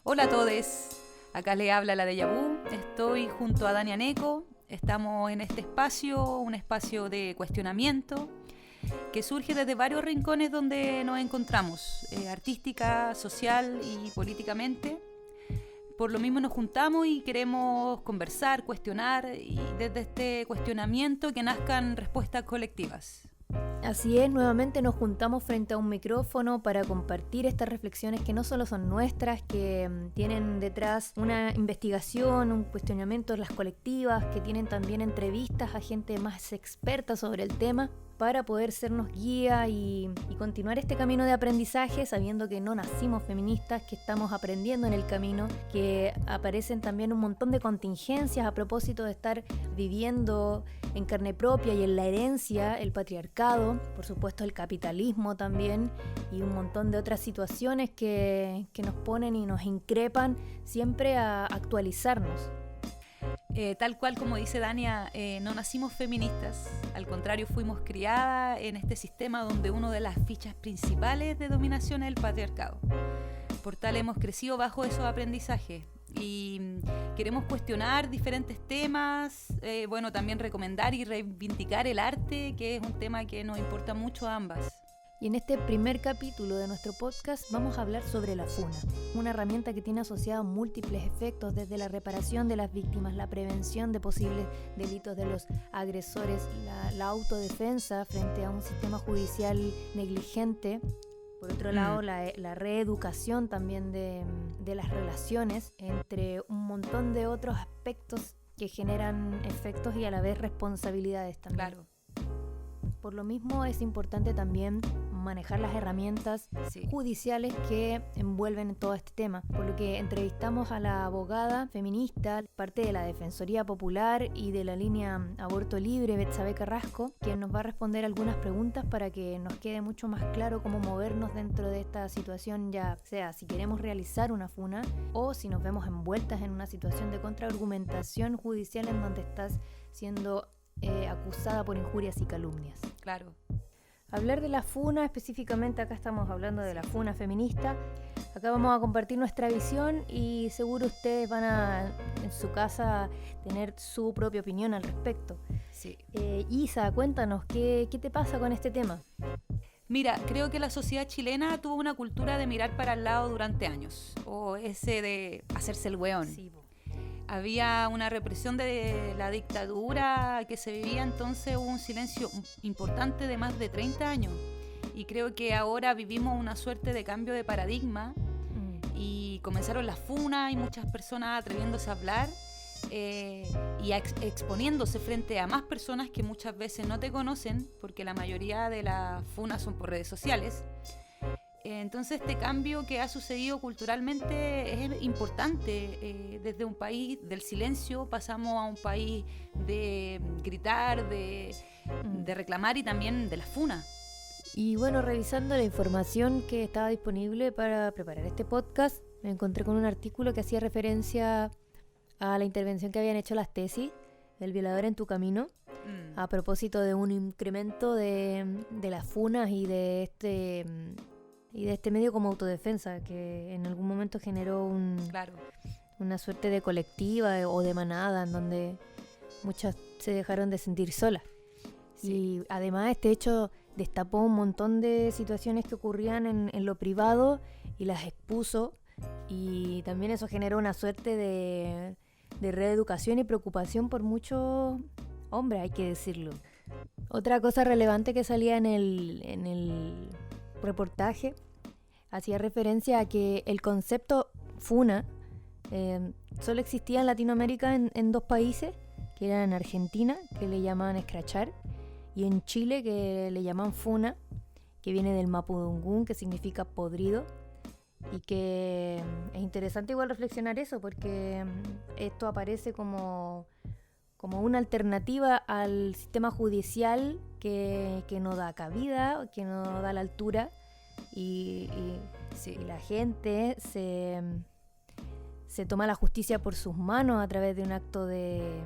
Hola a todos, acá le habla la Déjà Vu, estoy junto a Dania Neco, estamos en este espacio, un espacio de cuestionamiento que surge desde varios rincones donde nos encontramos, artística, social y políticamente. Por lo mismo nos juntamos y queremos conversar, cuestionar y desde este cuestionamiento que nazcan respuestas colectivas. Así es, nuevamente nos juntamos frente a un micrófono para compartir estas reflexiones que no solo son nuestras, que tienen detrás una investigación, un cuestionamiento de las colectivas, que tienen también entrevistas a gente más experta sobre el tema, para poder sernos guía y continuar este camino de aprendizaje, sabiendo que no nacimos feministas, que estamos aprendiendo en el camino, que aparecen también un montón de contingencias a propósito de estar viviendo en carne propia y en la herencia, el patriarcado, por supuesto el capitalismo también, y un montón de otras situaciones que nos ponen y nos increpan siempre a actualizarnos. Tal cual como dice Dania, no nacimos feministas, al contrario fuimos criadas en este sistema donde una de las fichas principales de dominación es el patriarcado. Por tal hemos crecido bajo esos aprendizajes y queremos cuestionar diferentes temas, también recomendar y reivindicar el arte, que es un tema que nos importa mucho a ambas. Y en este primer capítulo de nuestro podcast vamos a hablar sobre la funa, una herramienta que tiene asociados múltiples efectos, desde la reparación de las víctimas, la prevención de posibles delitos de los agresores, la autodefensa frente a un sistema judicial negligente. Por otro lado, la reeducación también de las relaciones, entre un montón de otros aspectos que generan efectos y a la vez responsabilidades también. Claro. Por lo mismo es importante también manejar las herramientas judiciales que envuelven todo este tema. Por lo que entrevistamos a la abogada feminista, parte de la Defensoría Popular y de la línea Aborto Libre, Betsabe Carrasco, quien nos va a responder algunas preguntas para que nos quede mucho más claro cómo movernos dentro de esta situación, ya sea si queremos realizar una funa o si nos vemos envueltas en una situación de contraargumentación judicial en donde estás siendo acusada por injurias y calumnias. Claro. Hablar de la funa, específicamente acá estamos hablando de la funa feminista. Acá vamos a compartir nuestra visión y seguro ustedes van a, en su casa, tener su propia opinión al respecto. Sí. Isa, cuéntanos, ¿qué te pasa con este tema? Mira, creo que la sociedad chilena tuvo una cultura de mirar para el lado durante años, o ese de hacerse el weón. Sí, había una represión de la dictadura que se vivía, entonces hubo un silencio importante de más de 30 años. Y creo que ahora vivimos una suerte de cambio de paradigma y comenzaron las funas y muchas personas atreviéndose a hablar y exponiéndose frente a más personas que muchas veces no te conocen, porque la mayoría de las funas son por redes sociales. Entonces este cambio que ha sucedido culturalmente es importante. Desde un país del silencio pasamos a un país de gritar, de reclamar y también de la funa. Y bueno, revisando la información que estaba disponible para preparar este podcast, me encontré con un artículo que hacía referencia a la intervención que habían hecho las tesis El violador en tu camino, a propósito de un incremento de las funas y de este medio como autodefensa, que en algún momento generó una suerte de colectiva o de manada en donde muchas se dejaron de sentir solas. Sí. Y además este hecho destapó un montón de situaciones que ocurrían en lo privado y las expuso, y también eso generó una suerte de reeducación y preocupación por muchos hombres, hay que decirlo. Otra cosa relevante que salía en el reportaje hacía referencia a que el concepto funa solo existía en Latinoamérica en dos países, que eran en Argentina, que le llamaban escrachar, y en Chile, que le llaman funa, que viene del mapudungún, que significa podrido, y que es interesante igual reflexionar eso, porque esto aparece como una alternativa al sistema judicial que no da cabida, que no da la altura, y la gente se toma la justicia por sus manos a través de un acto de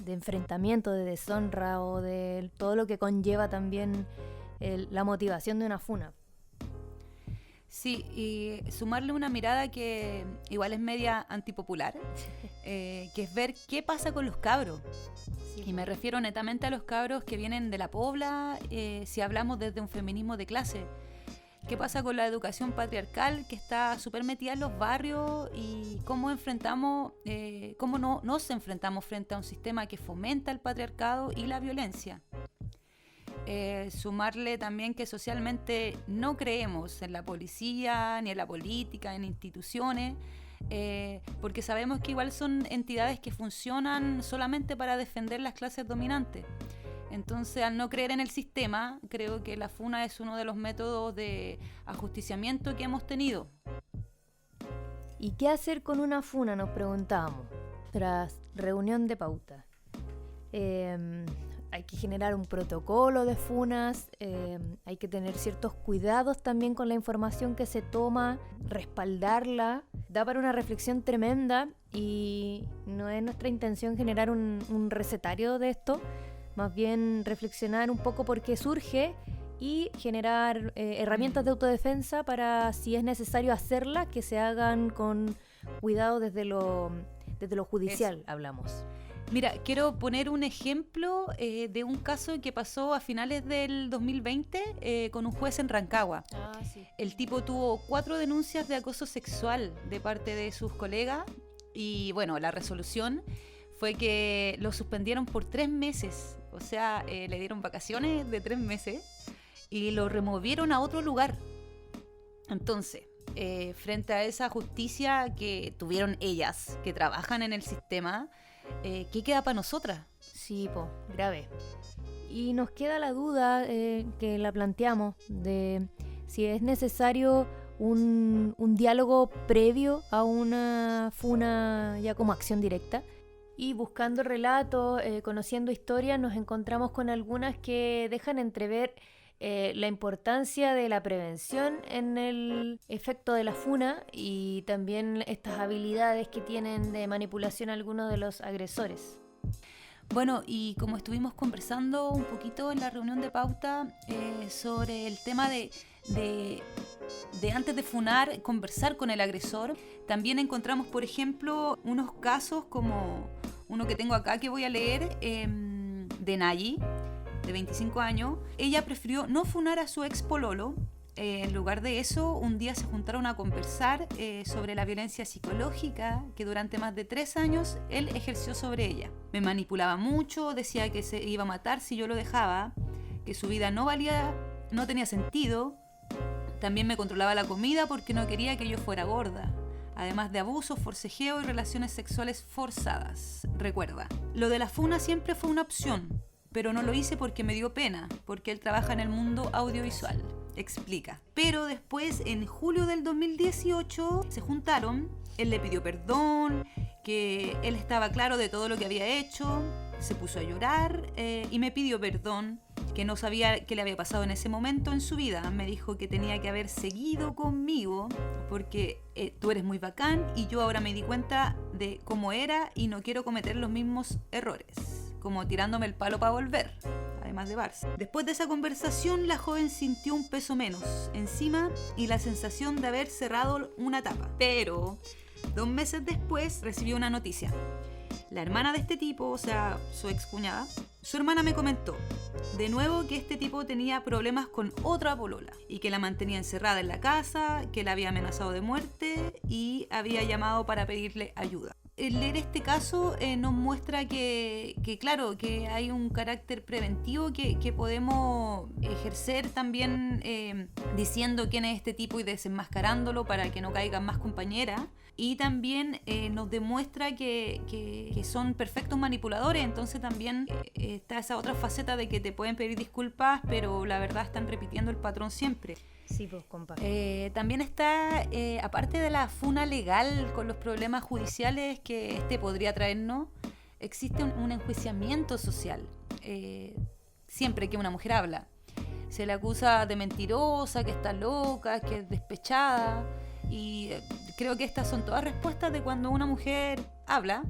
enfrentamiento, de deshonra, o de todo lo que conlleva también la motivación de una funa. Sí, y sumarle una mirada que igual es media antipopular, que es ver qué pasa con los cabros. Sí. Y me refiero netamente a los cabros que vienen de la pobla, si hablamos desde un feminismo de clase. ¿Qué pasa con la educación patriarcal que está súper metida en los barrios y cómo nos enfrentamos frente a un sistema que fomenta el patriarcado y la violencia? Sumarle también que socialmente no creemos en la policía, ni en la política, en instituciones, porque sabemos que igual son entidades que funcionan solamente para defender las clases dominantes. Entonces, al no creer en el sistema, creo que la funa es uno de los métodos de ajusticiamiento que hemos tenido. ¿Y qué hacer con una funa? Nos preguntábamos, tras reunión de pauta. Hay que generar un protocolo de funas, hay que tener ciertos cuidados también con la información que se toma, respaldarla. Da para una reflexión tremenda y no es nuestra intención generar un recetario de esto, más bien reflexionar un poco por qué surge y generar herramientas de autodefensa para, si es necesario hacerla, que se hagan con cuidado desde lo judicial. Eso. Hablamos. Mira, quiero poner un ejemplo de un caso que pasó a finales del 2020 con un juez en Rancagua. Sí. El tipo tuvo 4 denuncias de acoso sexual de parte de sus colegas y bueno, la resolución fue que lo suspendieron por 3 meses. O sea, le dieron vacaciones de 3 meses y lo removieron a otro lugar. Entonces, frente a esa justicia que tuvieron ellas, que trabajan en el sistema, ¿qué queda para nosotras? Sí, grave. Y nos queda la duda que la planteamos de si es necesario un diálogo previo a una funa ya como acción directa. Y buscando relatos, conociendo historias, nos encontramos con algunas que dejan entrever la importancia de la prevención en el efecto de la funa y también estas habilidades que tienen de manipulación algunos de los agresores. Bueno, y como estuvimos conversando un poquito en la reunión de pauta sobre el tema de antes de funar, conversar con el agresor, también encontramos, por ejemplo, unos casos como uno que tengo acá que voy a leer, de Nayi, de 25 años. Ella prefirió no funar a su ex pololo. En lugar de eso, un día se juntaron a conversar sobre la violencia psicológica que durante más de 3 años él ejerció sobre ella. Me manipulaba mucho, decía que se iba a matar si yo lo dejaba, que su vida no tenía sentido. También me controlaba la comida porque no quería que yo fuera gorda. Además de abusos, forcejeo y relaciones sexuales forzadas. Recuerda, lo de la funa siempre fue una opción, pero no lo hice porque me dio pena, porque él trabaja en el mundo audiovisual. Explica. Pero después, en julio del 2018, se juntaron, él le pidió perdón, que él estaba claro de todo lo que había hecho, se puso a llorar y me pidió perdón, que no sabía qué le había pasado en ese momento en su vida. Me dijo que tenía que haber seguido conmigo porque tú eres muy bacán y yo ahora me di cuenta de cómo era y no quiero cometer los mismos errores, como tirándome el palo para volver, además de Barça. Después de esa conversación, la joven sintió un peso menos encima y la sensación de haber cerrado una etapa. Pero 2 meses después recibió una noticia. La hermana de este tipo, o sea, su excuñada, su hermana me comentó de nuevo que este tipo tenía problemas con otra polola y que la mantenía encerrada en la casa, que la había amenazado de muerte y había llamado para pedirle ayuda. El leer este caso nos muestra que claro, que hay un carácter preventivo que podemos ejercer también diciendo quién es este tipo y desenmascarándolo para que no caigan más compañeras. Y también nos demuestra que son perfectos manipuladores, entonces también está esa otra faceta de que te pueden pedir disculpas, pero la verdad están repitiendo el patrón siempre. Sí, pues, compa. También está, aparte de la funa legal con los problemas judiciales que podría traernos, existe un enjuiciamiento social. Siempre que una mujer habla, se le acusa de mentirosa, que está loca, que es despechada. Y creo que estas son todas respuestas de cuando una mujer habla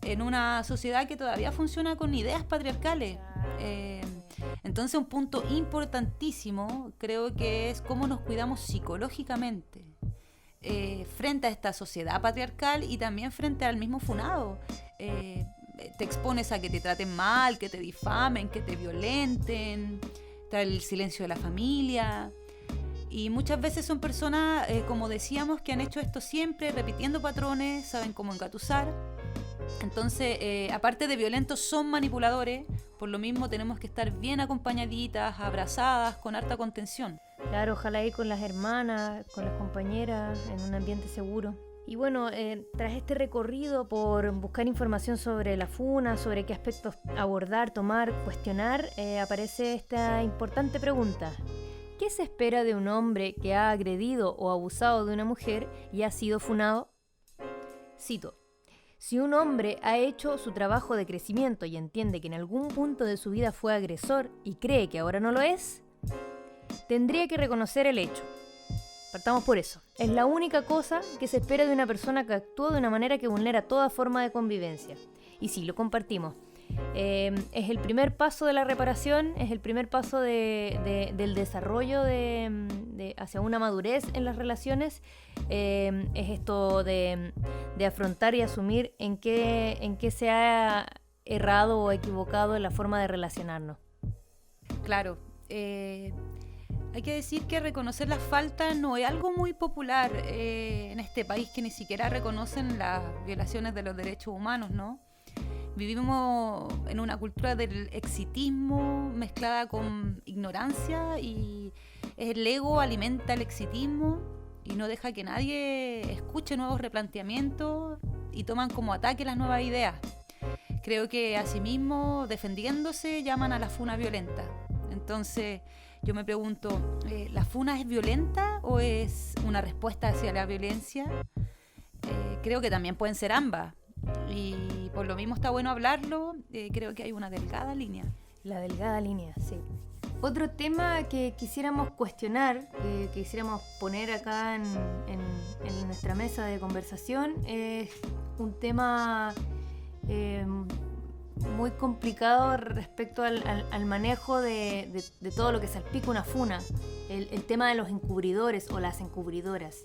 en una sociedad que todavía funciona con ideas patriarcales. Entonces, un punto importantísimo creo que es cómo nos cuidamos psicológicamente frente a esta sociedad patriarcal y también frente al mismo funado. Te expones a que te traten mal, que te difamen, que te violenten, está el silencio de la familia. Y muchas veces son personas, como decíamos, que han hecho esto siempre, repitiendo patrones, saben cómo engatusar. Entonces, aparte de violentos, son manipuladores. Por lo mismo tenemos que estar bien acompañaditas, abrazadas, con harta contención. Claro, ojalá ir con las hermanas, con las compañeras, en un ambiente seguro. Y bueno, tras este recorrido por buscar información sobre la funa, sobre qué aspectos abordar, tomar, cuestionar, aparece esta importante pregunta. ¿Qué se espera de un hombre que ha agredido o abusado de una mujer y ha sido funado? Cito. Si un hombre ha hecho su trabajo de crecimiento y entiende que en algún punto de su vida fue agresor y cree que ahora no lo es, tendría que reconocer el hecho. Partamos por eso. Es la única cosa que se espera de una persona que actúa de una manera que vulnera toda forma de convivencia. Y sí, lo compartimos. Es el primer paso de la reparación, es el primer paso del desarrollo hacia una madurez en las relaciones. Es esto de afrontar y asumir en qué se ha errado o equivocado en la forma de relacionarnos. Claro. Hay que decir que reconocer las faltas no es algo muy popular en este país, que ni siquiera reconocen las violaciones de los derechos humanos, ¿no? Vivimos en una cultura del exitismo mezclada con ignorancia, y el ego alimenta el exitismo y no deja que nadie escuche nuevos replanteamientos y toman como ataque las nuevas ideas. Creo que asimismo, defendiéndose, llaman a la funa violenta. Entonces yo me pregunto, ¿la funa es violenta o es una respuesta hacia la violencia? Creo que también pueden ser ambas. Y por lo mismo está bueno hablarlo. Creo que hay una delgada línea. La delgada línea, sí. Otro tema que quisiéramos cuestionar, que quisiéramos poner acá en nuestra mesa de conversación, es un tema muy complicado respecto al manejo de todo lo que salpica una funa. El tema de los encubridores o las encubridoras.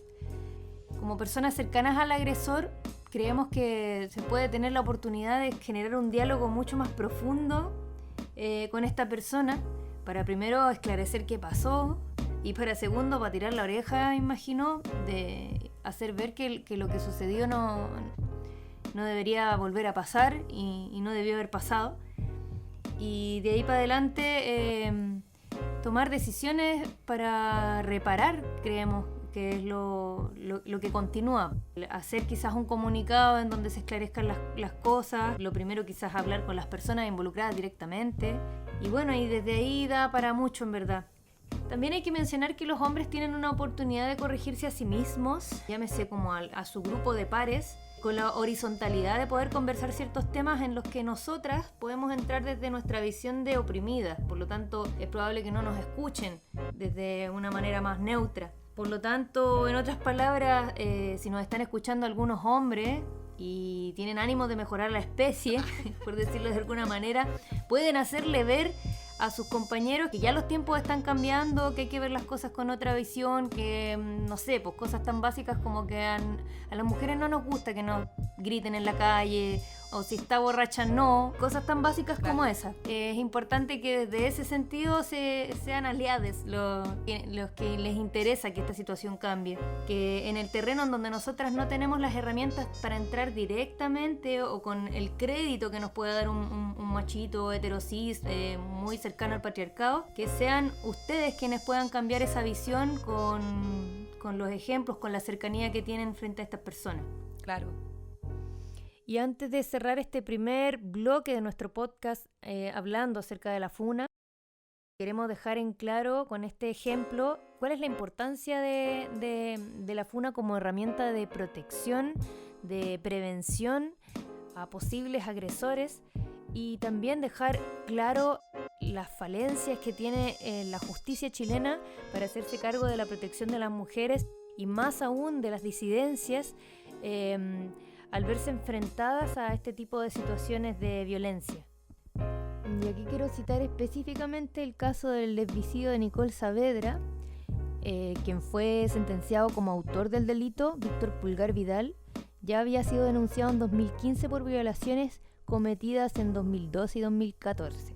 Como personas cercanas al agresor, creemos que se puede tener la oportunidad de generar un diálogo mucho más profundo con esta persona, para primero esclarecer qué pasó y para segundo, para tirar la oreja, imagino, de hacer ver que lo que sucedió no debería volver a pasar y no debió haber pasado. Y de ahí para adelante tomar decisiones para reparar, creemos que es lo que continúa. Hacer quizás un comunicado en donde se esclarezcan las cosas. Lo primero quizás hablar con las personas involucradas directamente. Y bueno, y desde ahí da para mucho, en verdad. También hay que mencionar que los hombres tienen una oportunidad de corregirse a sí mismos, llámese como a su grupo de pares, con la horizontalidad de poder conversar ciertos temas en los que nosotras podemos entrar desde nuestra visión de oprimidas. Por lo tanto, es probable que no nos escuchen desde una manera más neutra. Por lo tanto, en otras palabras, si nos están escuchando algunos hombres y tienen ánimo de mejorar la especie, por decirlo de alguna manera, pueden hacerle ver a sus compañeros que ya los tiempos están cambiando, que hay que ver las cosas con otra visión, que, no sé, pues cosas tan básicas como que a las mujeres no nos gusta que nos griten en la calle, o si está borracha no, cosas tan básicas como esas. Es importante que desde ese sentido sean aliados los que les interesa que esta situación cambie, que en el terreno en donde nosotras no tenemos las herramientas para entrar directamente o con el crédito que nos puede dar un machito heterosis muy cercano al patriarcado, que sean ustedes quienes puedan cambiar esa visión con los ejemplos, con la cercanía que tienen frente a estas personas. Claro. Y antes de cerrar este primer bloque de nuestro podcast hablando acerca de la funa, queremos dejar en claro con este ejemplo cuál es la importancia de la funa como herramienta de protección, de prevención a posibles agresores, y también dejar claro las falencias que tiene la justicia chilena para hacerse cargo de la protección de las mujeres y más aún de las disidencias al verse enfrentadas a este tipo de situaciones de violencia. Y aquí quiero citar específicamente el caso del desvicidio de Nicole Saavedra, quien fue sentenciado como autor del delito. Víctor Pulgar Vidal ya había sido denunciado en 2015 por violaciones cometidas en 2012 y 2014.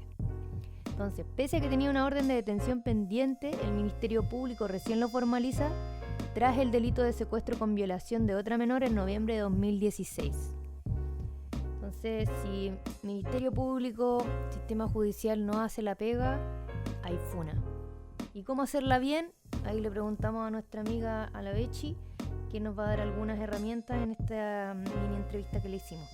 Entonces, pese a que tenía una orden de detención pendiente, el Ministerio Público recién lo formaliza tras el delito de secuestro con violación de otra menor en noviembre de 2016. Entonces, si Ministerio Público, sistema judicial no hace la pega, hay funa. ¿Y cómo hacerla bien? Ahí le preguntamos a nuestra amiga Alavechi, que nos va a dar algunas herramientas en esta mini entrevista que le hicimos.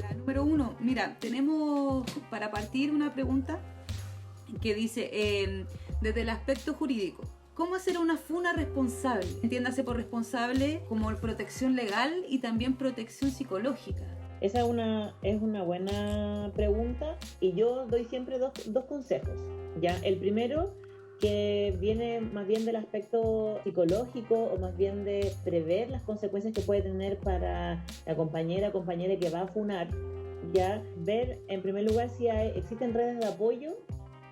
La número 1, mira, tenemos para partir una pregunta que dice, desde el aspecto jurídico, ¿cómo hacer una funa responsable? Entiéndase por responsable como protección legal y también protección psicológica. Esa es una buena pregunta y yo doy siempre dos consejos. ¿Ya? El primero, que viene más bien del aspecto psicológico o más bien de prever las consecuencias que puede tener para la compañera que va a funar. Ya ver en primer lugar si existen redes de apoyo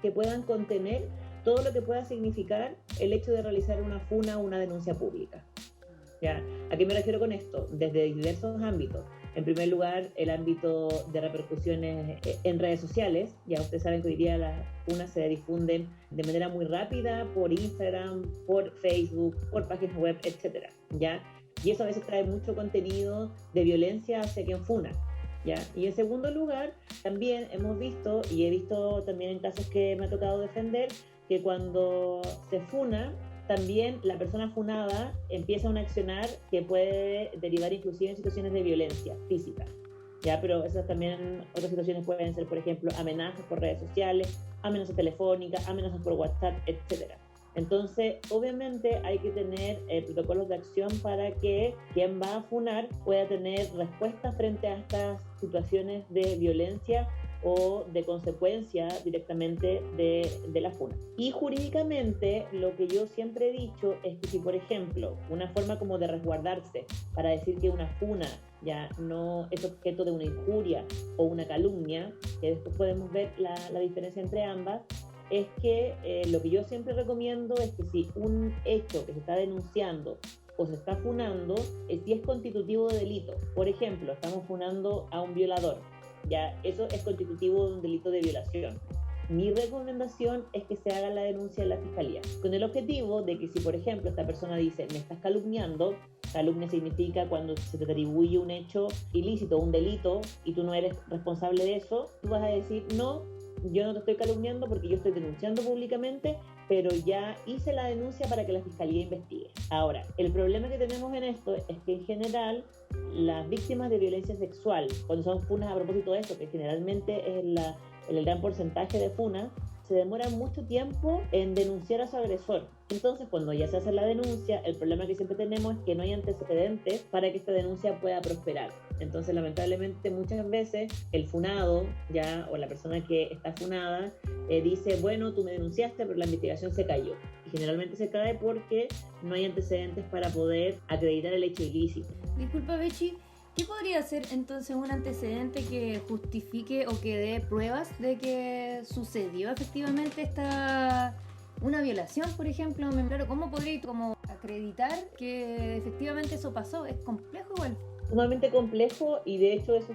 que puedan contener todo lo que pueda significar el hecho de realizar una funa o una denuncia pública. ¿Ya? ¿A qué me refiero con esto? Desde diversos ámbitos. En primer lugar, el ámbito de repercusiones en redes sociales. Ya ustedes saben que hoy día las funas se difunden de manera muy rápida por Instagram, por Facebook, por páginas web, etc. ¿Ya? Y eso a veces trae mucho contenido de violencia hacia quien funa. ¿Ya? Y en segundo lugar, también hemos visto, y he visto también en casos que me ha tocado defender, que cuando se funa, también la persona funada empieza un accionar que puede derivar inclusive en situaciones de violencia física. ¿Ya? Pero esas también, otras situaciones pueden ser, por ejemplo, amenazas por redes sociales, amenazas telefónicas, amenazas por WhatsApp, etc. Entonces, obviamente hay que tener protocolos de acción para que quien va a funar pueda tener respuesta frente a estas situaciones de violencia o de consecuencia directamente de la funa. Y jurídicamente, lo que yo siempre he dicho es que si, por ejemplo, una forma como de resguardarse para decir que una funa ya no es objeto de una injuria o una calumnia, que después podemos ver la diferencia entre ambas, es que lo que yo siempre recomiendo es que si un hecho que se está denunciando o se está funando, si es constitutivo de delito, por ejemplo, estamos funando a un violador, ya eso es constitutivo de un delito de violación. Mi recomendación es que se haga la denuncia en la fiscalía, con el objetivo de que si, por ejemplo, esta persona dice, me estás calumniando, calumnia significa cuando se te atribuye un hecho ilícito, un delito, y tú no eres responsable de eso, tú vas a decir, no, yo no te estoy calumniando porque yo estoy denunciando públicamente, pero ya hice la denuncia para que la fiscalía investigue. Ahora, el problema que tenemos en esto es que en general las víctimas de violencia sexual, cuando son funas a propósito de esto, que generalmente es el gran porcentaje de funas, se demoran mucho tiempo en denunciar a su agresor. Entonces, cuando ya se hace la denuncia, el problema que siempre tenemos es que no hay antecedentes para que esta denuncia pueda prosperar. Entonces, lamentablemente, muchas veces el funado, ya, o la persona que está funada, dice, bueno, tú me denunciaste, pero la investigación se cayó. Y generalmente se cae porque no hay antecedentes para poder acreditar el hecho ilícito. Disculpa, Bechi, ¿qué podría ser entonces un antecedente que justifique o que dé pruebas de que sucedió efectivamente una violación, por ejemplo? Claro, ¿cómo podría acreditar que efectivamente eso pasó? ¿Es complejo igual? Sumamente complejo, y de hecho eso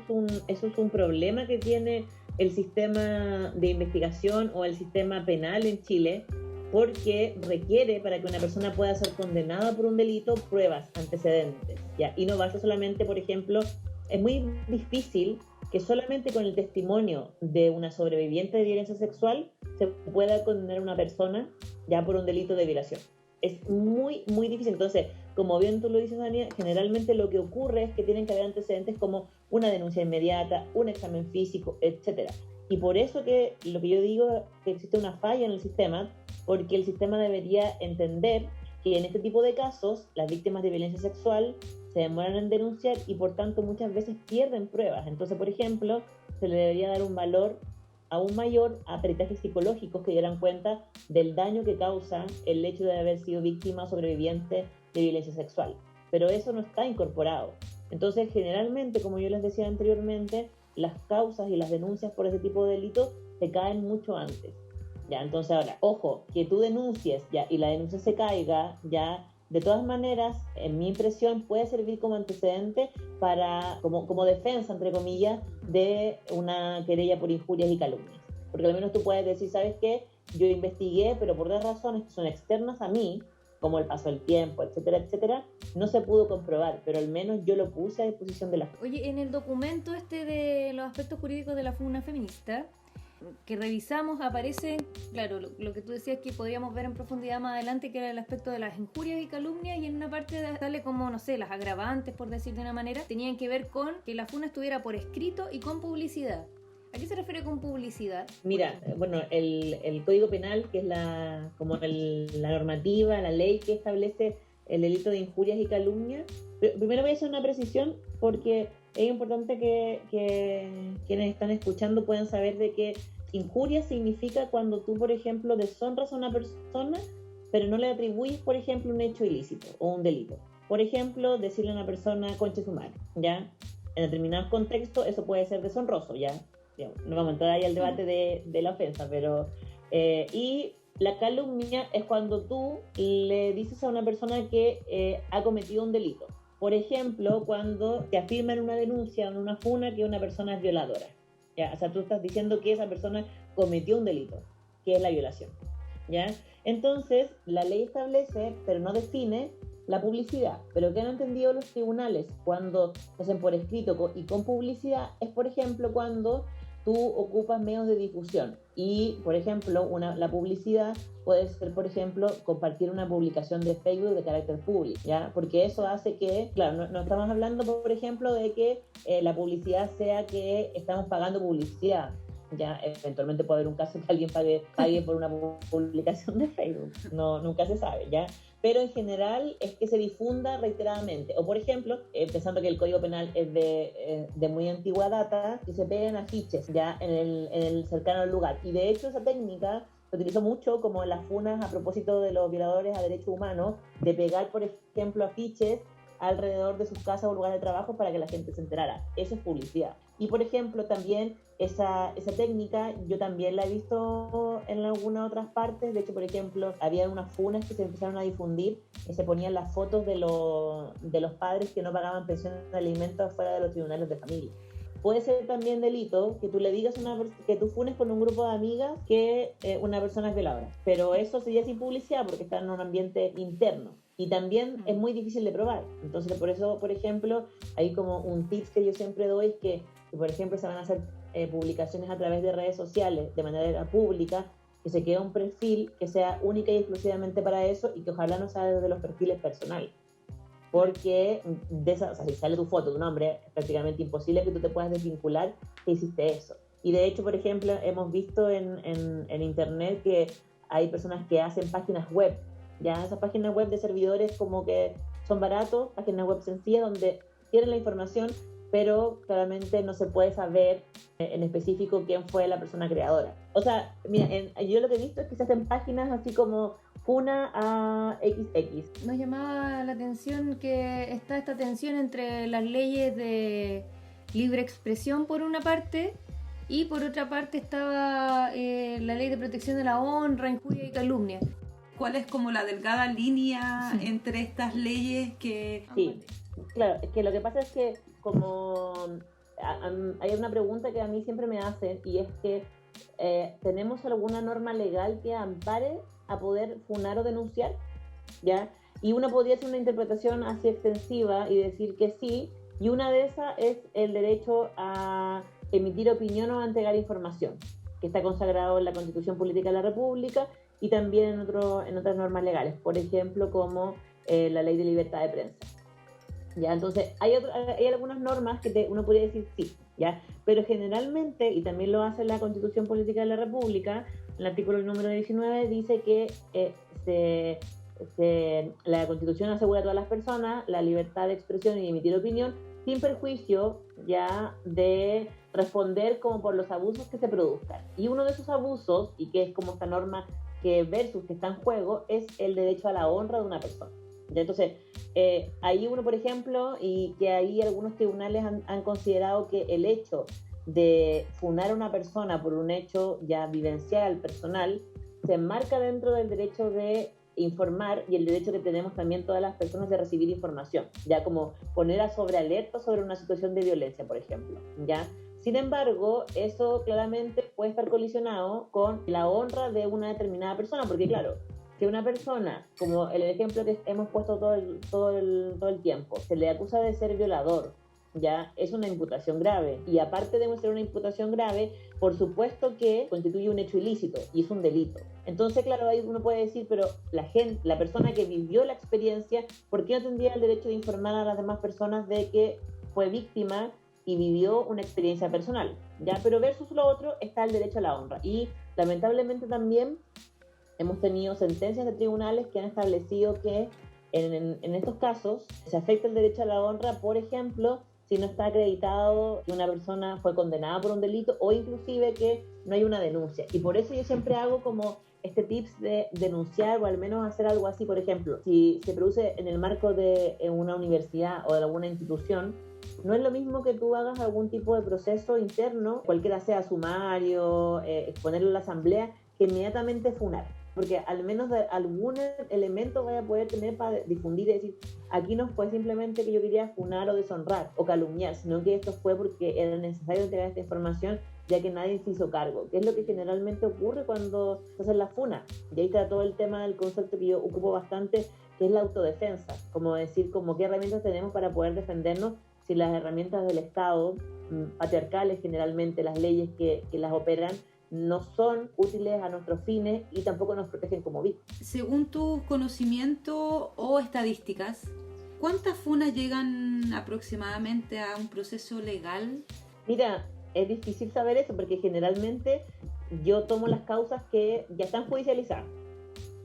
es un problema que tiene el sistema de investigación o el sistema penal en Chile, porque requiere, para que una persona pueda ser condenada por un delito, pruebas, antecedentes, ¿ya? Y no basta solamente, por ejemplo, es muy difícil que solamente con el testimonio de una sobreviviente de violencia sexual se pueda condenar a una persona ya por un delito de violación. Es muy, muy difícil. Entonces, como bien tú lo dices, Dania, generalmente lo que ocurre es que tienen que haber antecedentes como una denuncia inmediata, un examen físico, etc. Y por eso que lo que yo digo es que existe una falla en el sistema, porque el sistema debería entender que en este tipo de casos las víctimas de violencia sexual se demoran en denunciar y por tanto muchas veces pierden pruebas. Entonces, por ejemplo, se le debería dar un valor aún mayor a peritajes psicológicos que dieran cuenta del daño que causa el hecho de haber sido víctima o sobreviviente de violencia sexual. Pero eso no está incorporado. Entonces, generalmente, como yo les decía anteriormente, las causas y las denuncias por ese tipo de delitos se caen mucho antes. Ya, entonces ahora, ojo, que tú denuncies ya y la denuncia se caiga, ya, de todas maneras, en mi impresión, puede servir como antecedente para, como defensa, entre comillas, de una querella por injurias y calumnias. Porque al menos tú puedes decir, ¿sabes qué? Yo investigué, pero por 2 razones que son externas a mí, como el paso del tiempo, etcétera, etcétera, no se pudo comprobar, pero al menos yo lo puse a disposición de la justicia. Oye, en el documento de los aspectos jurídicos de la funa feminista, que revisamos, aparece, claro, lo que tú decías que podríamos ver en profundidad más adelante, que era el aspecto de las injurias y calumnias, y en una parte sale como, no sé, las agravantes, por decir de una manera, tenían que ver con que la funa estuviera por escrito y con publicidad. ¿A qué se refiere con publicidad? Mira, bueno, el Código Penal, que es la normativa, la ley que establece el delito de injurias y calumnias. Primero voy a hacer una precisión porque es importante que quienes están escuchando puedan saber de que injuria significa cuando tú, por ejemplo, deshonras a una persona, pero no le atribuyes, por ejemplo, un hecho ilícito o un delito. Por ejemplo, decirle a una persona conche su madre, ¿ya? En determinados contextos eso puede ser deshonroso, ¿ya? No vamos a entrar ahí al debate de la ofensa, pero... y la calumnia es cuando tú le dices a una persona que ha cometido un delito. Por ejemplo, cuando te afirman una denuncia o en una funa que una persona es violadora. ¿Ya? O sea, tú estás diciendo que esa persona cometió un delito, que es la violación. ¿Ya? Entonces, la ley establece, pero no define, la publicidad. Pero ¿qué han entendido los tribunales cuando hacen por escrito y con publicidad? Es, por ejemplo, cuando tú ocupas medios de difusión y, por ejemplo, la publicidad puede ser, por ejemplo, compartir una publicación de Facebook de carácter público, ¿ya? Porque eso hace que, claro, no estamos hablando, por ejemplo, de que la publicidad sea que estamos pagando publicidad, ya eventualmente puede haber un caso que alguien pague por una publicación de Facebook, nunca se sabe, ¿ya? Pero en general es que se difunda reiteradamente. O por ejemplo, pensando que el Código Penal es de muy antigua data, que se peguen afiches ya en el cercano lugar. Y de hecho esa técnica se utilizó mucho como en las funas a propósito de los violadores a derechos humanos, de pegar, por ejemplo, afiches alrededor de sus casas o lugares de trabajo para que la gente se enterara. Eso es publicidad. Y por ejemplo, también esa técnica yo también la he visto en algunas otras partes. De hecho, por ejemplo, había unas funas que se empezaron a difundir que se ponían las fotos de los padres que no pagaban pensión de alimentos fuera de los tribunales de familia. Puede ser también delito que tú le digas que tú funes con un grupo de amigas que una persona es violadora, pero eso sería sin publicidad porque está en un ambiente interno. Y también es muy difícil de probar. Entonces, por eso, por ejemplo, hay como un tips que yo siempre doy, es que por ejemplo, se van a hacer publicaciones a través de redes sociales de manera pública, que se quede un perfil que sea única y exclusivamente para eso y que ojalá no sea desde los perfiles personales. Porque o sea, si sale tu foto, tu nombre, es prácticamente imposible que tú te puedas desvincular que hiciste eso. Y de hecho, por ejemplo, hemos visto en internet que hay personas que hacen páginas web, ya esas páginas web de servidores como que son baratos, páginas web sencillas donde tienen la información, pero claramente no se puede saber en específico quién fue la persona creadora. O sea, mira, yo lo que he visto es que se hacen páginas así como Funa a XX. Nos llamaba la atención que está esta tensión entre las leyes de libre expresión por una parte y por otra parte estaba la ley de protección de la honra, injuria y calumnia. ¿Cuál es como la delgada línea entre estas leyes que...? Sí, claro, es que lo que pasa es que como hay una pregunta que a mí siempre me hacen y es que ¿tenemos alguna norma legal que ampare a poder funar o denunciar? ¿Ya? Y uno podría hacer una interpretación así extensiva y decir que sí, y una de esas es el derecho a emitir opinión o a entregar información, que está consagrado en la Constitución Política de la República y también en otras normas legales, por ejemplo, como la Ley de Libertad de Prensa. ¿Ya? Entonces, hay algunas normas que uno podría decir sí, ¿ya? Pero generalmente, y también lo hace la Constitución Política de la República, el artículo número 19 dice que la Constitución asegura a todas las personas la libertad de expresión y de emitir opinión sin perjuicio ya de responder como por los abusos que se produzcan. Y uno de esos abusos, y que es como esta norma que está en juego, es el derecho a la honra de una persona. ¿Ya? Entonces, ahí uno, por ejemplo, y que ahí algunos tribunales han considerado que el hecho de funar a una persona por un hecho ya vivencial, personal, se enmarca dentro del derecho de informar y el derecho que tenemos también todas las personas de recibir información, ya como poner a sobrealerta sobre una situación de violencia, por ejemplo, ¿ya? Sin embargo, eso claramente puede estar colisionado con la honra de una determinada persona, porque claro, si una persona, como el ejemplo que hemos puesto todo el tiempo, se le acusa de ser violador, ya es una imputación grave, y aparte de ser una imputación grave, por supuesto que constituye un hecho ilícito y es un delito. Entonces, claro, ahí uno puede decir, pero la persona que vivió la experiencia, ¿por qué no tendría el derecho de informar a las demás personas de que fue víctima y vivió una experiencia personal? ¿Ya? Pero versus lo otro está el derecho a la honra, y lamentablemente también hemos tenido sentencias de tribunales que han establecido que en estos casos se afecta el derecho a la honra, por ejemplo, si no está acreditado que una persona fue condenada por un delito o inclusive que no hay una denuncia. Y por eso yo siempre hago como este tips de denunciar o al menos hacer algo así. Por ejemplo, si se produce en el marco de una universidad o de alguna institución, no es lo mismo que tú hagas algún tipo de proceso interno, cualquiera sea sumario, exponerlo a la asamblea, que inmediatamente funar. Porque al menos de algún elemento vaya a poder tener para difundir y decir, aquí no fue simplemente que yo quería funar o deshonrar o calumniar, sino que esto fue porque era necesario entregar esta información ya que nadie se hizo cargo, que es lo que generalmente ocurre cuando se hace la funa. Y ahí está todo el tema del concepto que yo ocupo bastante, que es la autodefensa, como decir, como qué herramientas tenemos para poder defendernos si las herramientas del Estado, patriarcales generalmente, las leyes que las operan, no son útiles a nuestros fines y tampoco nos protegen como víctimas. Según tus conocimientos o estadísticas, ¿cuántas funas llegan aproximadamente a un proceso legal? Mira, es difícil saber eso porque generalmente yo tomo las causas que ya están judicializadas.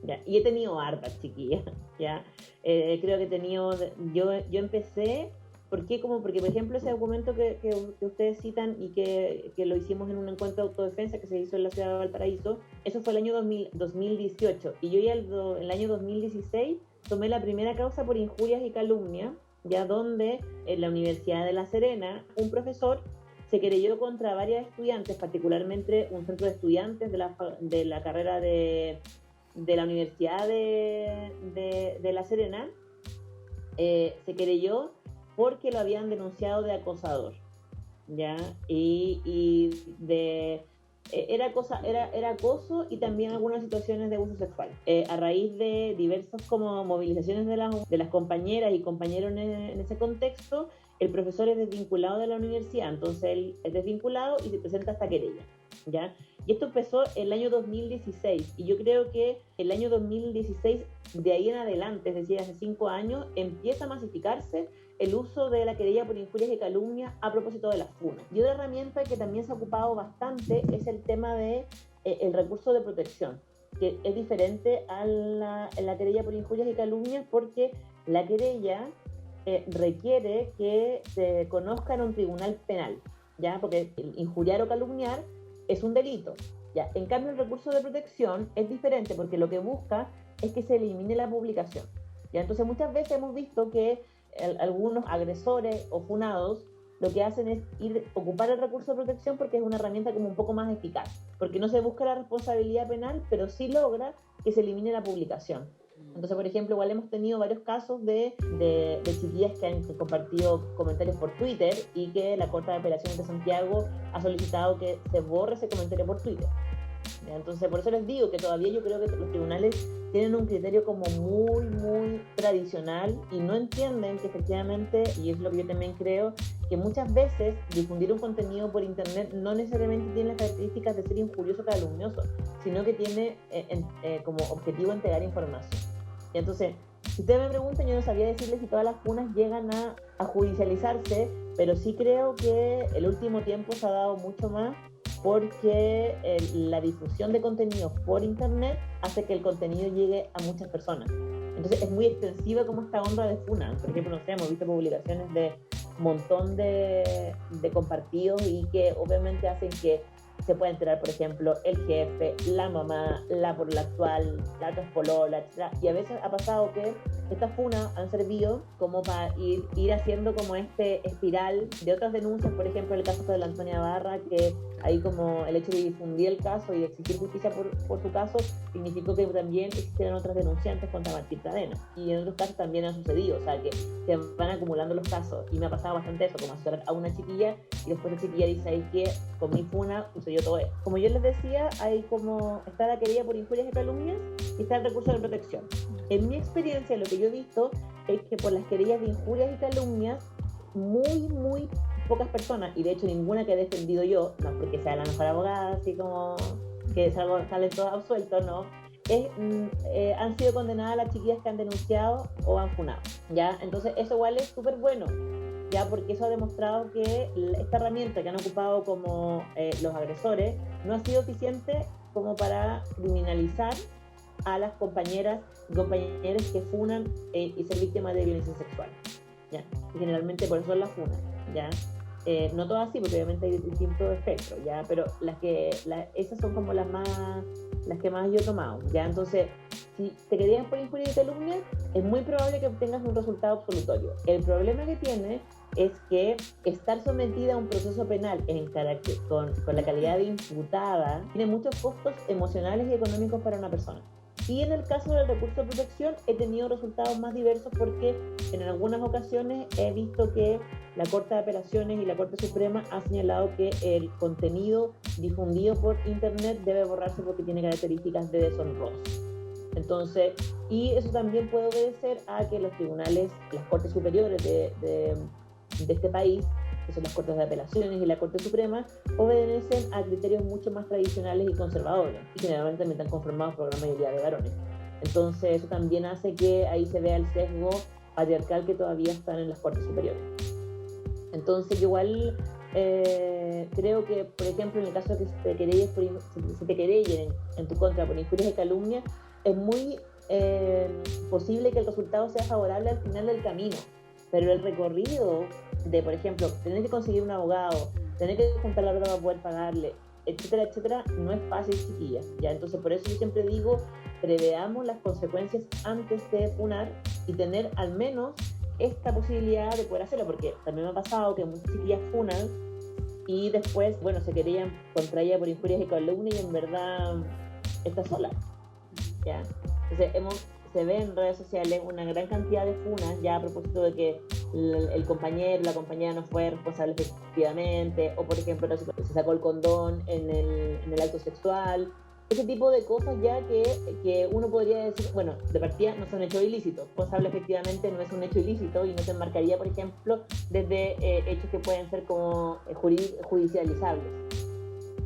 ¿Ya? Y he tenido hartas, chiquillas. ¿Ya? Creo que he tenido... Yo empecé... Porque, por ejemplo, ese documento que ustedes citan y que lo hicimos en un encuentro de autodefensa que se hizo en la ciudad de Valparaíso, eso fue el año 2018. Y yo ya el año 2016 tomé la primera causa por injurias y calumnia, ya donde en la Universidad de La Serena, un profesor se querelló contra varias estudiantes, particularmente un centro de estudiantes de la carrera de la Universidad de La Serena, se querelló porque lo habían denunciado de acosador, ¿ya? Era acoso y también algunas situaciones de abuso sexual. A raíz de diversas como movilizaciones de las compañeras y compañeros en ese contexto, el profesor es desvinculado de la universidad, entonces él es desvinculado y se presenta esta querella, ¿ya? Y esto empezó el año 2016, y yo creo que el año 2016, de ahí en adelante, es decir, hace 5 años, empieza a masificarse el uso de la querella por injurias y calumnias a propósito de las funas. Y otra herramienta que también se ha ocupado bastante es el tema de el recurso de protección, que es diferente a la querella por injurias y calumnias porque la querella requiere que se conozca en un tribunal penal, ¿ya? Porque injuriar o calumniar es un delito, ¿ya? En cambio, el recurso de protección es diferente porque lo que busca es que se elimine la publicación, ¿ya? Entonces, muchas veces hemos visto que algunos agresores o funados lo que hacen es ocupar el recurso de protección porque es una herramienta como un poco más eficaz, porque no se busca la responsabilidad penal, pero sí logra que se elimine la publicación. Entonces, por ejemplo, igual hemos tenido varios casos de chiquillas que han compartido comentarios por Twitter y que la Corte de Apelaciones de Santiago ha solicitado que se borre ese comentario por Twitter. Entonces, por eso les digo que todavía yo creo que los tribunales tienen un criterio como muy, muy tradicional y no entienden que efectivamente, y es lo que yo también creo, que muchas veces difundir un contenido por internet no necesariamente tiene las características de ser injurioso o calumnioso, sino que tiene como objetivo entregar información. Y entonces, si ustedes me preguntan, yo no sabría decirles si todas las funas llegan a judicializarse, pero sí creo que el último tiempo se ha dado mucho más porque la difusión de contenidos por internet hace que el contenido llegue a muchas personas. Entonces es muy extensiva como esta onda de funa. Por ejemplo, no sé, hemos visto publicaciones de un montón de compartidos y que obviamente hacen que se puede enterar, por ejemplo, el jefe, la mamá, la polola actual, la polola, etc. Y a veces ha pasado que estas funas han servido como para ir haciendo como este espiral de otras denuncias, por ejemplo, el caso de la Antonia Barra, que ahí como el hecho de difundir el caso y de exigir justicia por su caso, significó que también existieran otras denunciantes contra Martín Pradena. Y en otros casos también han sucedido, o sea que se van acumulando los casos. Y me ha pasado bastante eso, como asesorar a una chiquilla y después la chiquilla dice ahí que con mi funa sucedió todo esto. Como yo les decía, hay como está la querella por injurias y calumnias y está el recurso de protección. En mi experiencia, lo que yo he visto es que por las querellas de injurias y calumnias, muy pocas personas, y de hecho ninguna que he defendido yo, no porque sea la mejor abogada, así como que salen todos absueltos, no, han sido condenadas las chiquillas que han denunciado o han funado, ¿ya? Entonces eso igual es súper bueno, ya, porque eso ha demostrado que esta herramienta que han ocupado como los agresores no ha sido eficiente como para criminalizar a las compañeras y compañeros que funan y ser víctimas de violencia sexual, ¿ya? Y generalmente por eso es la funa, ¿ya? No todas así, porque obviamente hay distintos espectros, ¿ya? Pero esas son como las que más yo he tomado, ¿ya? Entonces, si te querías por injuria y calumnia, es muy probable que obtengas un resultado absolutorio. El problema que tiene es que estar sometida a un proceso penal con la calidad de imputada tiene muchos costos emocionales y económicos para una persona. Y en el caso del recurso de protección he tenido resultados más diversos porque en algunas ocasiones he visto que la Corte de Apelaciones y la Corte Suprema ha señalado que el contenido difundido por internet debe borrarse porque tiene características de deshonroso. Entonces, y eso también puede obedecer a que los tribunales, las Cortes Superiores de este país, que son las Cortes de Apelaciones y la Corte Suprema, obedecen a criterios mucho más tradicionales y conservadores, y generalmente también están conformados por la mayoría de varones. Entonces eso también hace que ahí se vea el sesgo patriarcal que todavía están en las Cortes Superiores. Entonces yo igual creo que, por ejemplo, en el caso de que se te querellen en tu contra por injurias y calumnias, es muy posible que el resultado sea favorable al final del camino, pero el recorrido de, por ejemplo, tener que conseguir un abogado, tener que juntar la plata para poder pagarle, etcétera, no es fácil, chiquilla, ¿ya? Entonces, por eso yo siempre digo, preveamos las consecuencias antes de funar y tener al menos esta posibilidad de poder hacerlo, porque también me ha pasado que muchas chiquillas funan y después, bueno, se querían contra ella por injurias y calumnias y en verdad está sola, ¿ya? Entonces, se ve en redes sociales una gran cantidad de funas ya a propósito de que el compañero, la compañera no fue responsable efectivamente, o por ejemplo se sacó el condón en el acto sexual, ese tipo de cosas ya que uno podría decir, bueno, de partida no son hechos ilícitos, responsable efectivamente no es un hecho ilícito y no se enmarcaría, por ejemplo, desde hechos que pueden ser como judicializables,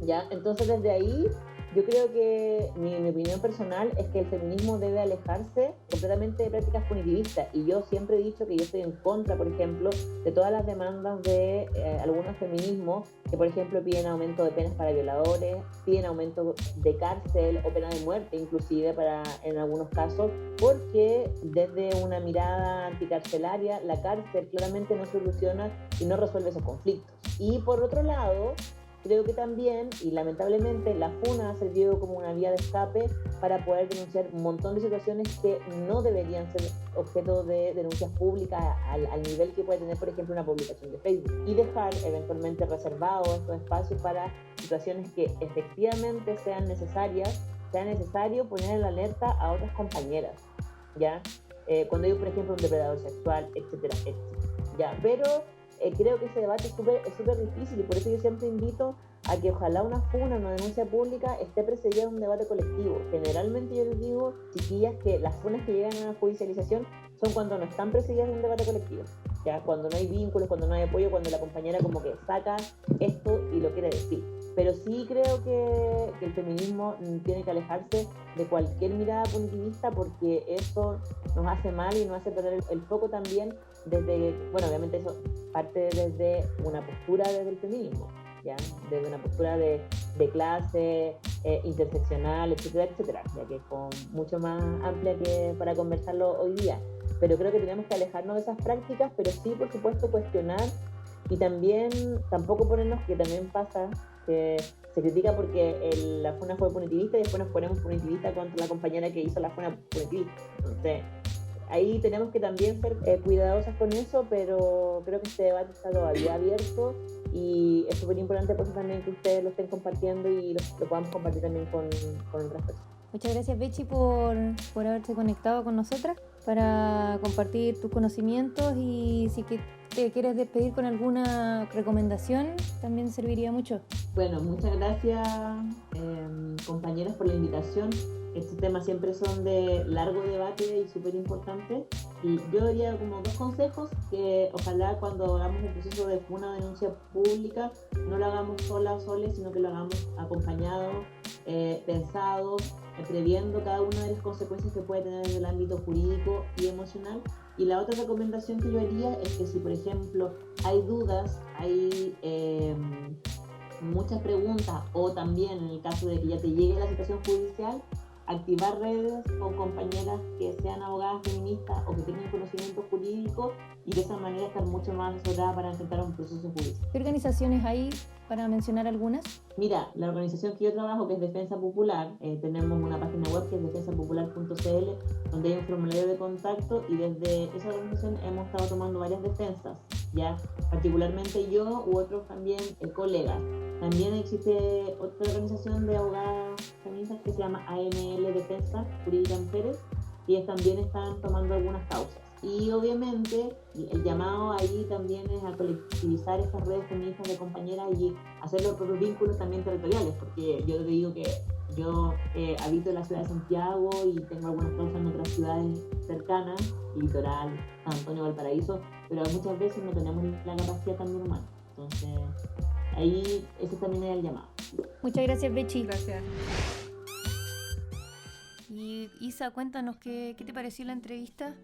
¿ya? Entonces desde ahí yo creo que mi opinión personal es que el feminismo debe alejarse completamente de prácticas punitivistas, y yo siempre he dicho que yo estoy en contra, por ejemplo, de todas las demandas de algunos feminismos que, por ejemplo, piden aumento de penas para violadores, piden aumento de cárcel o pena de muerte inclusive en algunos casos, porque desde una mirada anticarcelaria la cárcel claramente no soluciona y no resuelve esos conflictos. Y por otro lado, creo que también, y lamentablemente, la FUNA ha servido como una vía de escape para poder denunciar un montón de situaciones que no deberían ser objeto de denuncias públicas al nivel que puede tener, por ejemplo, una publicación de Facebook, y dejar eventualmente reservados estos espacios para situaciones que efectivamente sea necesario poner en la alerta a otras compañeras, ¿ya? Cuando hay, por ejemplo, un depredador sexual, etcétera, ¿ya? Pero creo que ese debate es súper difícil, y por eso yo siempre invito a que ojalá una funa, una denuncia pública esté precedida de un debate colectivo. Generalmente yo les digo, chiquillas, que las funas que llegan a la judicialización son cuando no están precedidas de un debate colectivo, ¿ya? Cuando no hay vínculos, cuando no hay apoyo, cuando la compañera como que saca esto y lo quiere decir. Pero sí creo que el feminismo tiene que alejarse de cualquier mirada punitivista, porque eso nos hace mal y nos hace perder el foco también bueno, obviamente eso parte desde una postura desde el feminismo, ¿ya? Desde una postura de clase, interseccional, etcétera, ya que es mucho más amplia que para conversarlo hoy día. Pero creo que tenemos que alejarnos de esas prácticas, pero sí, por supuesto, cuestionar, y también tampoco ponernos, que también pasa, que se critica porque la funa fue punitivista y después nos ponemos punitivista contra la compañera que hizo la funa punitivista. Entonces, ahí tenemos que también ser cuidadosas con eso, pero creo que este debate está todavía abierto y es súper importante por eso también que ustedes lo estén compartiendo y lo podamos compartir también con otras personas. Muchas gracias, Bechi, por haberse conectado con nosotras para compartir tus conocimientos, y si que te quieres despedir con alguna recomendación, también serviría mucho. Bueno, muchas gracias, compañeros, por la invitación. Estos temas siempre son de largo debate y súper importantes. Y yo diría como 2 consejos, que ojalá cuando hagamos un proceso de una denuncia pública no lo hagamos solas, sino que lo hagamos acompañados, pensados, previendo cada una de las consecuencias que puede tener en el ámbito jurídico y emocional. Y la otra recomendación que yo haría es que si, por ejemplo, hay dudas, hay muchas preguntas, o también en el caso de que ya te llegue la situación judicial, activar redes con compañeras que sean abogadas feministas o que tengan conocimiento jurídico, y de esa manera estar mucho más asesorada para enfrentar un proceso judicial. ¿Qué organizaciones hay, para mencionar algunas? Mira, la organización que yo trabajo, que es Defensa Popular, tenemos una página web que es defensapopular.cl, donde hay un formulario de contacto, y desde esa organización hemos estado tomando varias defensas, ya particularmente yo u otros también colegas. También existe otra organización de abogadas feministas que se llama AML Defensa Jurídica en Pérez, y ellas también están tomando algunas causas. Y obviamente el llamado ahí también es a colectivizar estas redes feministas de compañeras y hacer los propios vínculos también territoriales, porque yo te digo que yo habito en la ciudad de Santiago y tengo algunas causas en otras ciudades cercanas, Litoral, San Antonio, Valparaíso, pero muchas veces no tenemos la capacidad también humana. Entonces, ahí ese también es el llamado. Muchas gracias, Bechi. Gracias. Y Isa, cuéntanos, ¿qué te pareció la entrevista?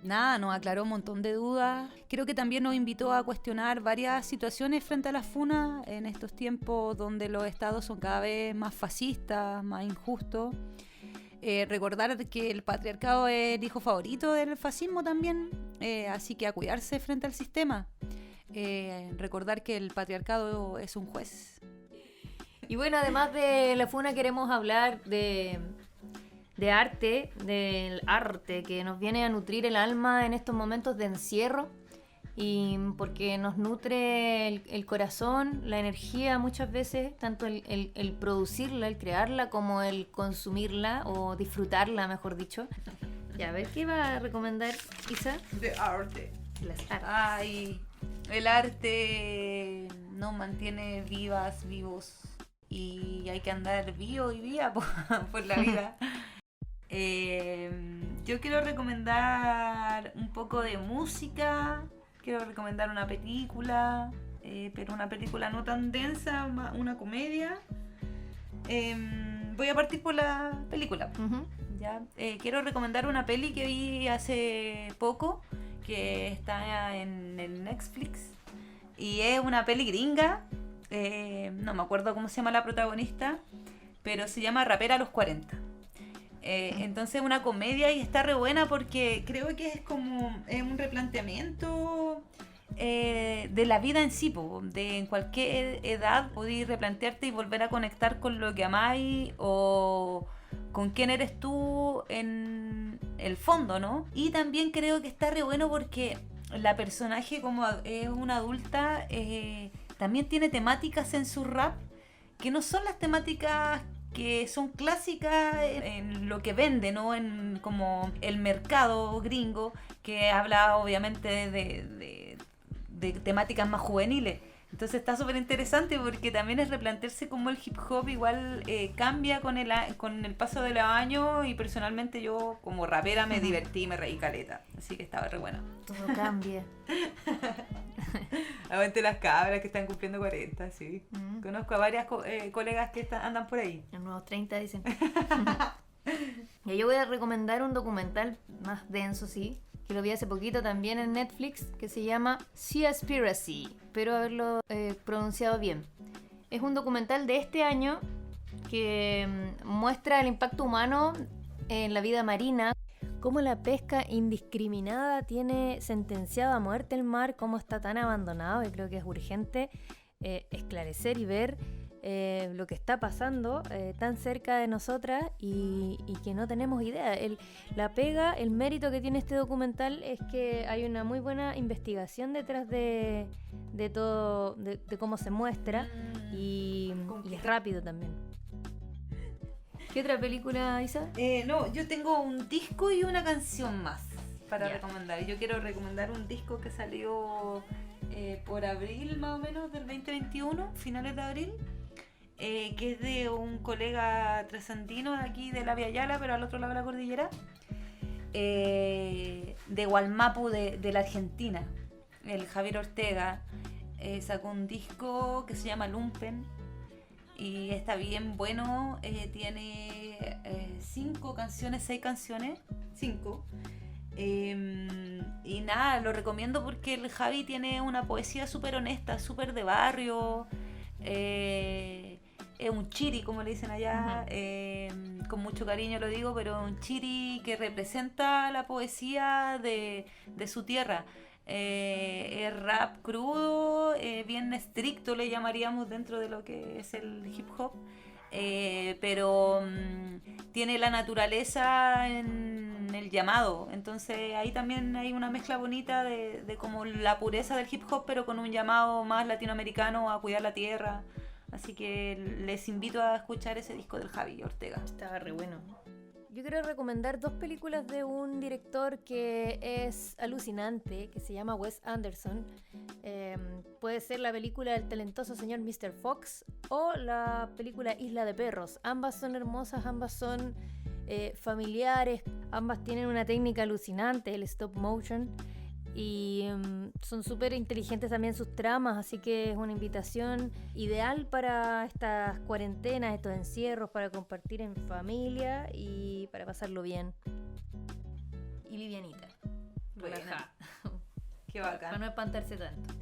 Nada, nos aclaró un montón de dudas. Creo que también nos invitó a cuestionar varias situaciones frente a la funa en estos tiempos donde los estados son cada vez más fascistas, más injustos. Recordar que el patriarcado es el hijo favorito del fascismo también, así que a cuidarse frente al sistema. Recordar que el patriarcado es un juez. Y bueno, además de la funa queremos hablar de arte, del arte que nos viene a nutrir el alma en estos momentos de encierro, y porque nos nutre el corazón, la energía muchas veces, tanto el producirla, el crearla, como el consumirla o disfrutarla, mejor dicho. Ya, a ver, ¿qué va a recomendar Isa? De arte. Las artes. Ay, el arte nos mantiene vivos, y hay que andar vivo y viva por la vida. Yo quiero recomendar un poco de música, quiero recomendar una película, pero una película no tan densa, una comedia. Voy a partir por la película. Uh-huh. ¿Ya? Quiero recomendar una peli que vi hace poco, que está en Netflix, y es una peli gringa. No me acuerdo cómo se llama la protagonista, pero se llama Rapera a los 40. Entonces es una comedia y está re buena porque creo que es como un replanteamiento de la vida en sí, de en cualquier edad podés replantearte y volver a conectar con lo que amáis o con quién eres tú en el fondo, ¿no? Y también creo que está re bueno porque la personaje, como es una adulta, también tiene temáticas en su rap que no son las temáticas que son clásicas en lo que vende, ¿no? En como el mercado gringo, que habla obviamente de temáticas más juveniles. Entonces está súper interesante porque también es replantearse cómo el hip hop igual cambia con el paso de los años, y personalmente yo como rapera me divertí y me reí caleta, así que estaba re buena. Todo cambia. Aguante las cabras que están cumpliendo 40, sí. Conozco a varias colegas que andan por ahí. Los nuevos 30 dicen. Y yo voy a recomendar un documental más denso, sí, que lo vi hace poquito también en Netflix, que se llama Seaspiracy. Espero haberlo pronunciado bien. Es un documental de este año que muestra el impacto humano en la vida marina, cómo la pesca indiscriminada tiene sentenciado a muerte el mar, cómo está tan abandonado, y creo que es urgente esclarecer y ver lo que está pasando tan cerca de nosotras y que no tenemos idea. La pega, el mérito que tiene este documental es que hay una muy buena investigación detrás de todo, de cómo se muestra y es rápido también. ¿Qué otra película, Isa? No, yo tengo un disco y una canción más para recomendar. Yo quiero recomendar un disco que salió por abril más o menos del 2021, finales de abril, que es de un colega trasandino de aquí de la Via Yala, pero al otro lado de la cordillera, de Gualmapu, de la Argentina. El Javier Ortega sacó un disco que se llama Lumpen y está bien bueno. Tiene 5 canciones, 6 canciones, 5. Y nada, lo recomiendo porque el Javi tiene una poesía súper honesta, súper de barrio. Es un chiri, como le dicen allá, con mucho cariño lo digo, pero un chiri que representa la poesía de su tierra. Es rap crudo, bien estricto le llamaríamos dentro de lo que es el hip hop, pero tiene la naturaleza en el llamado, entonces ahí también hay una mezcla bonita de como la pureza del hip hop, pero con un llamado más latinoamericano a cuidar la tierra. Así que les invito a escuchar ese disco del Javi Ortega. Estaba re bueno. Yo quiero recomendar 2 películas de un director que es alucinante, que se llama Wes Anderson. Puede ser la película del talentoso señor Mr. Fox o la película Isla de Perros. Ambas son hermosas, ambas son familiares, ambas tienen una técnica alucinante, el stop motion. Y son súper inteligentes también sus tramas, así que es una invitación ideal para estas cuarentenas, estos encierros, para compartir en familia y para pasarlo bien. Y livianita. Relajada. Qué bacán. Para no espantarse tanto.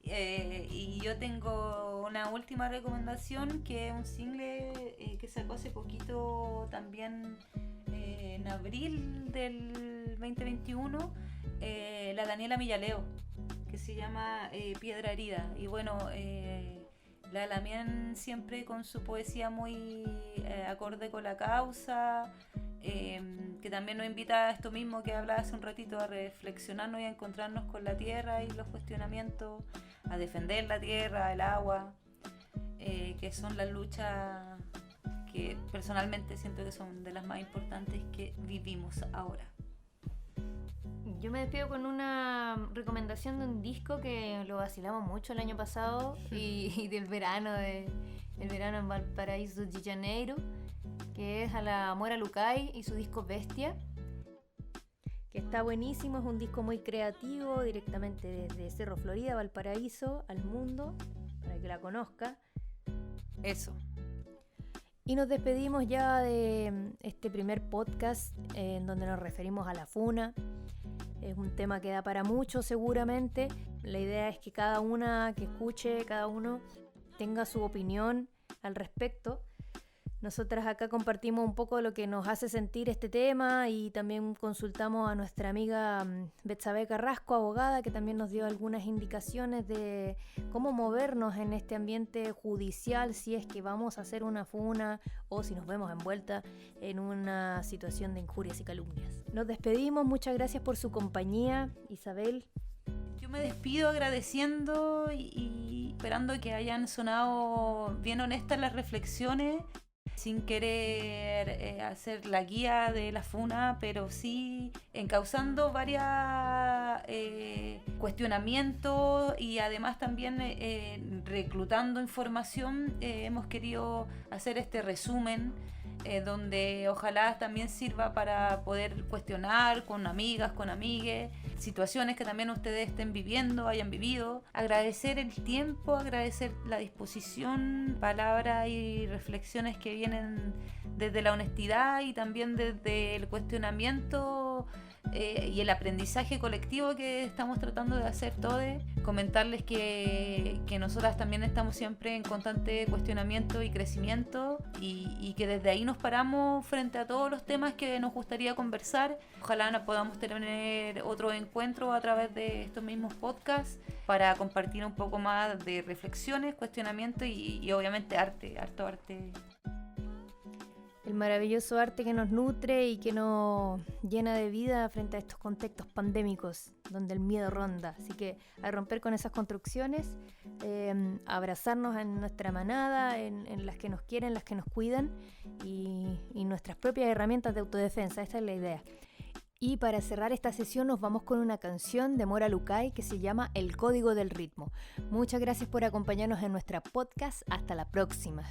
Y yo tengo una última recomendación, que es un single que sacó hace poquito también, en abril del 2021, la Daniela Millaleo, que se llama Piedra Herida. Y bueno, la Damián siempre con su poesía muy acorde con la causa, que también nos invita a esto mismo que hablaba hace un ratito, a reflexionarnos y a encontrarnos con la tierra y los cuestionamientos, a defender la tierra, el agua, que son las luchas que personalmente siento que son de las más importantes que vivimos ahora. Yo me despido con una recomendación de un disco que lo vacilamos mucho el año pasado y del verano, el verano en Valparaíso de Janeiro, que es a la Mora Lucay y su disco Bestia, que está buenísimo. Es un disco muy creativo, directamente desde Cerro Florida, Valparaíso, al mundo, para que la conozca. Eso. Y nos despedimos ya de este primer podcast en donde nos referimos a la funa. Es un tema que da para mucho seguramente. La idea es que cada una que escuche, cada uno tenga su opinión al respecto. Nosotras acá compartimos un poco lo que nos hace sentir este tema y también consultamos a nuestra amiga Betsabe Carrasco, abogada, que también nos dio algunas indicaciones de cómo movernos en este ambiente judicial si es que vamos a hacer una funa o si nos vemos envuelta en una situación de injurias y calumnias. Nos despedimos, muchas gracias por su compañía, Isabel. Yo me despido agradeciendo y esperando que hayan sonado bien honestas las reflexiones, sin querer hacer la guía de la funa, pero sí encauzando varios cuestionamientos y además también reclutando información. Hemos querido hacer este resumen donde ojalá también sirva para poder cuestionar con amigas, con amigues, situaciones que también ustedes estén viviendo, hayan vivido. Agradecer el tiempo, agradecer la disposición, palabras y reflexiones que vienen desde la honestidad y también desde el cuestionamiento crecimiento y el aprendizaje colectivo que estamos tratando de hacer todos. Comentarles que nosotras también estamos siempre en constante cuestionamiento y crecimiento y que desde ahí nos paramos frente a todos los temas que nos gustaría conversar. Ojalá podamos tener otro encuentro a través de estos mismos podcasts para compartir un poco más de reflexiones, cuestionamiento y obviamente harto arte. El maravilloso arte que nos nutre y que nos llena de vida frente a estos contextos pandémicos donde el miedo ronda. Así que a romper con esas construcciones, abrazarnos en nuestra manada, en las que nos quieren, las que nos cuidan y nuestras propias herramientas de autodefensa. Esta es la idea. Y para cerrar esta sesión nos vamos con una canción de Mora Lucay que se llama El Código del Ritmo. Muchas gracias por acompañarnos en nuestra podcast. Hasta la próxima.